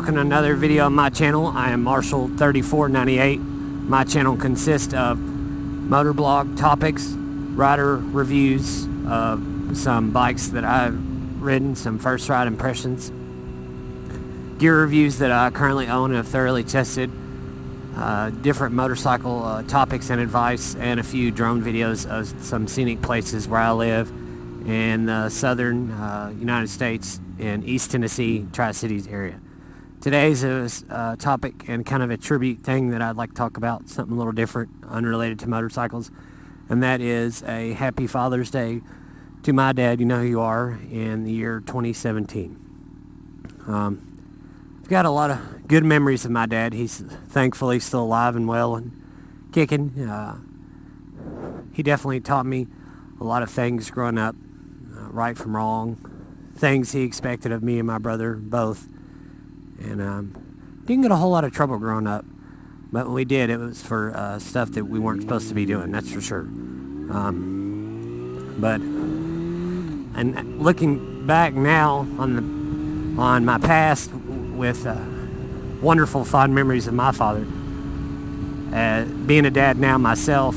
welcome to another video on my channel. I am Marshall3498. My channel consists of motorblog topics, rider reviews of some bikes that I've ridden, some first ride impressions, gear reviews that I currently own and have thoroughly tested, different motorcycle topics and advice, and a few drone videos of some scenic places where I live in the southern United States in East Tennessee, Tri-Cities area. Today's a topic and kind of a tribute thing that I'd like to talk about, something a little different, unrelated to motorcycles, and that is a happy Father's Day to my dad, you know who you are, in the year 2017. I've got a lot of good memories of my dad. He's thankfully still alive and well and kicking. He definitely taught me a lot of things growing up, right from wrong, things he expected of me and my brother both. And didn't get a whole lot of trouble growing up, but when we did, it was for stuff that we weren't supposed to be doing, that's for sure. And looking back now on my past with wonderful fond memories of my father, being a dad now myself,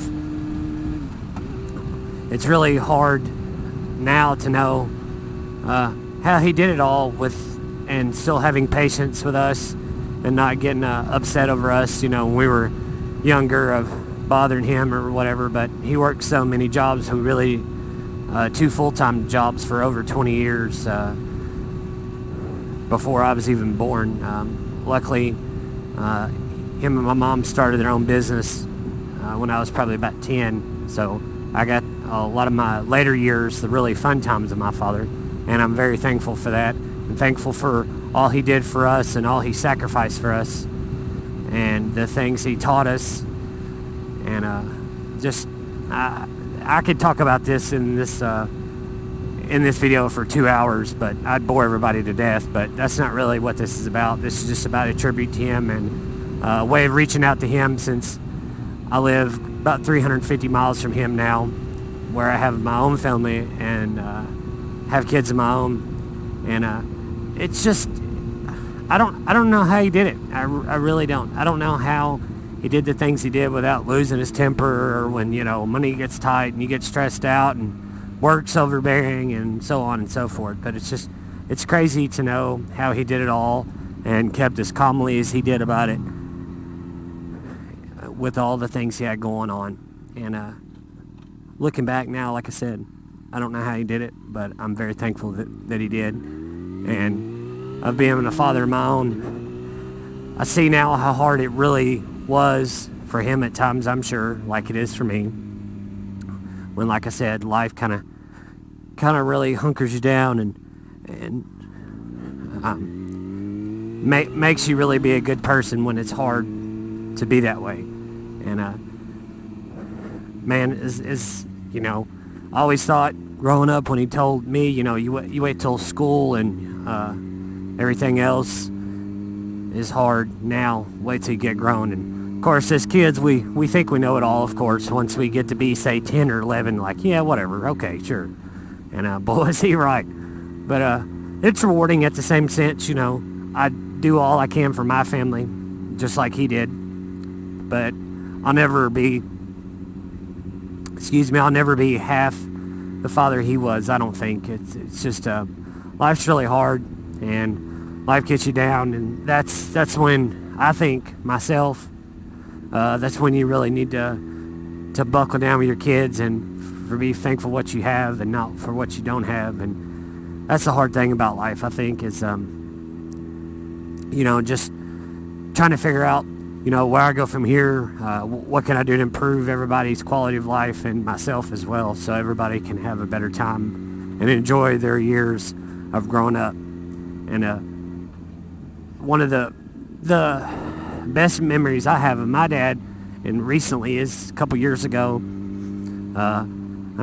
it's really hard now to know how he did it all and still having patience with us and not getting upset over us, you know, when we were younger, of bothering him or whatever. But he worked so many jobs, we really 2 full-time jobs for over 20 years before I was even born. Luckily, him and my mom started their own business when I was probably about 10, so I got a lot of my later years, the really fun times of my father, and I'm very thankful for that. I'm thankful for all he did for us and all he sacrificed for us and the things he taught us. And I could talk about this in this video for 2 hours, but I'd bore everybody to death. But that's not really what this is about. This is just about a tribute to him and a way of reaching out to him, since I live about 350 miles from him now, where I have my own family and have kids of my own. And it's just, I don't know how he did it. I really don't. I don't know how he did the things he did without losing his temper, or when, you know, money gets tight and you get stressed out and work's overbearing and so on and so forth. But it's crazy to know how he did it all and kept as calmly as he did about it with all the things he had going on. And looking back now, like I said, I don't know how he did it, but I'm very thankful that he did. And of being a father of my own, I see now how hard it really was for him at times, I'm sure, like it is for me. When, like I said, life kind of really hunkers you down and makes you really be a good person when it's hard to be that way. And man, is you know, I always thought growing up, when he told me, you know, you wait till school and everything else is hard. Now wait till you get grown. And of course, as kids, we think we know it all. Of course, once we get to be, say, 10 or 11, like, yeah, whatever, okay, sure. And boy, is he right. But it's rewarding at the same sense. You know, I do all I can for my family, just like he did. But I'll never be half the father he was, I don't think. It's just life's really hard and life gets you down, and that's when I think myself, that's when you really need to buckle down with your kids and be thankful what you have and not for what you don't have. And that's the hard thing about life, I think, is you know, just trying to figure out, you know, where I go from here, what can I do to improve everybody's quality of life and myself as well, so everybody can have a better time and enjoy their years of growing up. And one of the best memories I have of my dad, and recently, is a couple years ago, I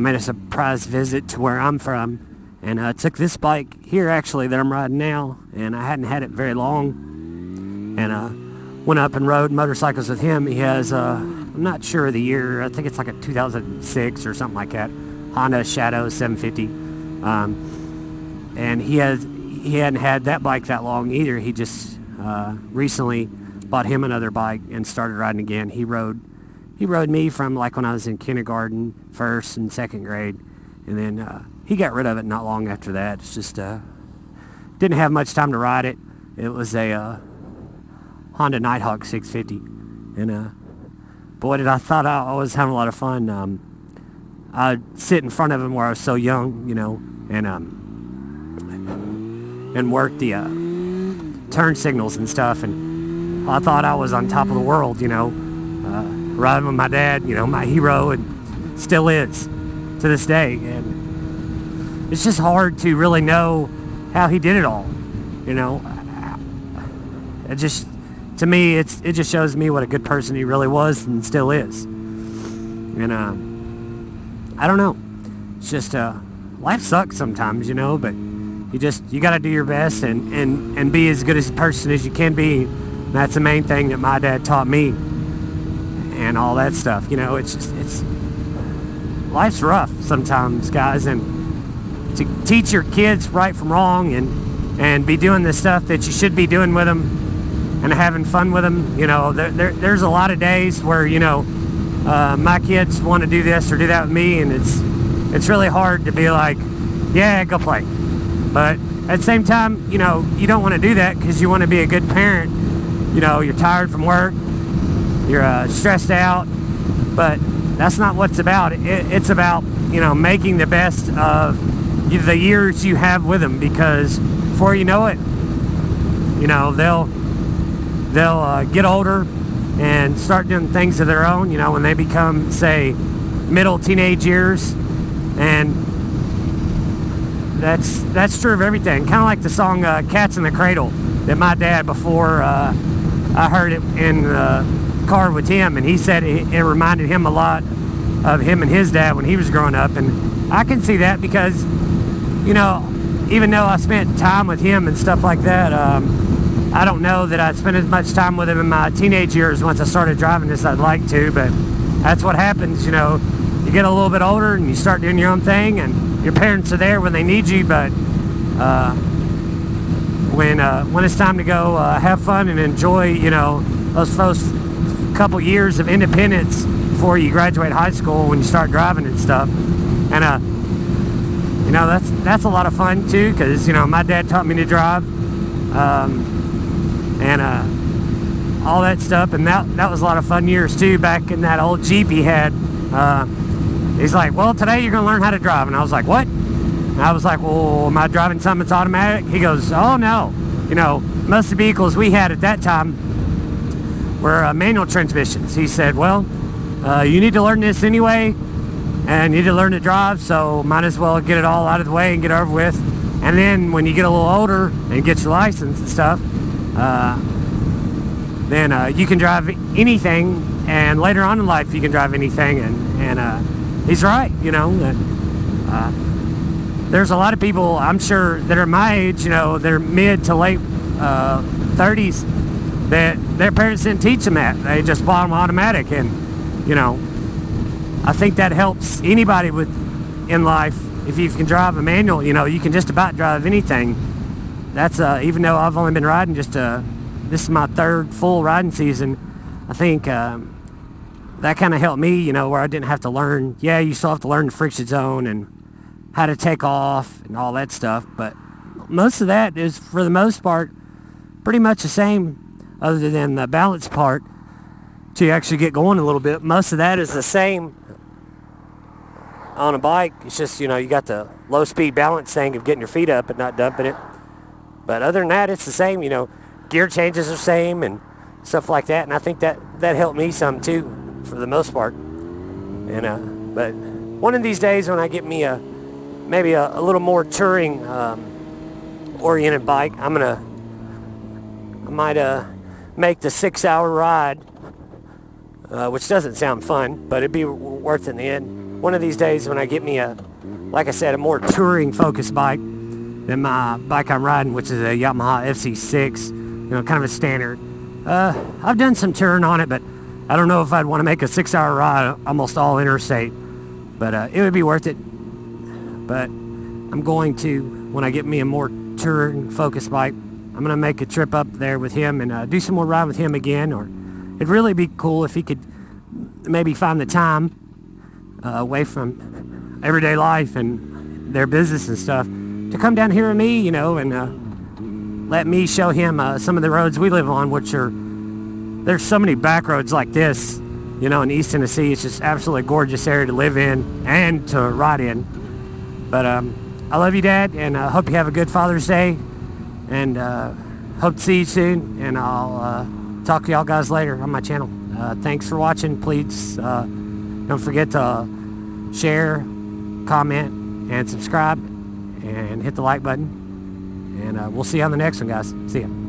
made a surprise visit to where I'm from, and I took this bike here, actually, that I'm riding now, and I hadn't had it very long, and went up and rode motorcycles with him. He has, I'm not sure of the year, I think it's like a 2006 or something like that, Honda Shadow 750. And he hadn't had that bike that long either. He just recently bought him another bike and started riding again. He rode me from like when I was in kindergarten, first and second grade, and then he got rid of it not long after that. It's just didn't have much time to ride it. It was a Honda Nighthawk 650, and boy, did I thought I was having a lot of fun. I'd sit in front of him where I was so young, and work the turn signals and stuff, and I thought I was on top of the world, riding with my dad, my hero, and still is to this day. And it's just hard to really know how he did it all, It just, to me, it just shows me what a good person he really was and still is. And I don't know. It's just life sucks sometimes, but you got to do your best and be as good as a person as you can be. And that's the main thing that my dad taught me and all that stuff. It's life's rough sometimes, guys, and to teach your kids right from wrong and be doing the stuff that you should be doing with them and having fun with them. There's a lot of days where, my kids want to do this or do that with me, and it's really hard to be like, yeah, go play. But at the same time, you don't want to do that because you want to be a good parent. You're tired from work, you're stressed out, but that's not what it's about. It's about, making the best of the years you have with them, because before you know it, they'll get older and start doing things of their own, when they become, say, middle teenage years. And that's true of everything. Kind of like the song Cats in the Cradle that my dad, before I heard it in the car with him, and he said it reminded him a lot of him and his dad when he was growing up. And I can see that because, even though I spent time with him and stuff like that, I don't know that I'd spend as much time with him in my teenage years once I started driving as I'd like to, but that's what happens, You get a little bit older and you start doing your own thing, and your parents are there when they need you, but when it's time to go have fun and enjoy, those first couple years of independence before you graduate high school, when you start driving and stuff. And that's a lot of fun too, because my dad taught me to drive. And all that stuff, and that was a lot of fun years too, back in that old Jeep he had. He's like, well, today you're gonna learn how to drive. And I was like, what? And I was like, well, am I driving something that's automatic? He goes, oh no, most of the vehicles we had at that time were manual transmissions. He said, well, you need to learn this anyway, and you need to learn to drive, so might as well get it all out of the way and get over with. And then when you get a little older and get your license and stuff, then you can drive anything, and later on in life you can drive anything. And he's right, there's a lot of people, I'm sure, that are my age, they're mid to late 30s, that their parents didn't teach them that. They just bought them automatic. And I think that helps anybody in life. If you can drive a manual, you can just about drive anything. That's even though I've only been riding this is my third full riding season, I think that kind of helped me, where I didn't have to learn. Yeah, you still have to learn the friction zone and how to take off and all that stuff, but most of that is, for the most part, pretty much the same, other than the balance part to actually get going a little bit. Most of that is the same on a bike. It's just, you got the low speed balance thing of getting your feet up and not dumping it. But other than that, it's the same, gear changes are the same and stuff like that. And I think that helped me some too, for the most part. And but one of these days when I get me maybe a little more touring oriented bike, I might make the 6-hour ride, which doesn't sound fun, but it'd be worth it in the end. One of these days when I get me like I said, a more touring focused bike than my bike I'm riding, which is a Yamaha FC6, kind of a standard. I've done some touring on it, but I don't know if I'd want to make a 6-hour ride almost all interstate, but it would be worth it. But I'm going to, when I get me a more touring focused bike, I'm gonna make a trip up there with him and do some more riding with him again. Or it'd really be cool if he could maybe find the time away from everyday life and their business and stuff to come down here with me, you know, and let me show him some of the roads we live on, which are, there's so many back roads like this, you know, in East Tennessee. It's just absolutely gorgeous area to live in and to ride in. But I love you, Dad, and I hope you have a good Father's Day, and hope to see you soon, and I'll talk to y'all guys later on my channel. Thanks for watching. Please don't forget to share, comment, and subscribe, and hit the like button, and we'll see you on the next one, guys. See ya.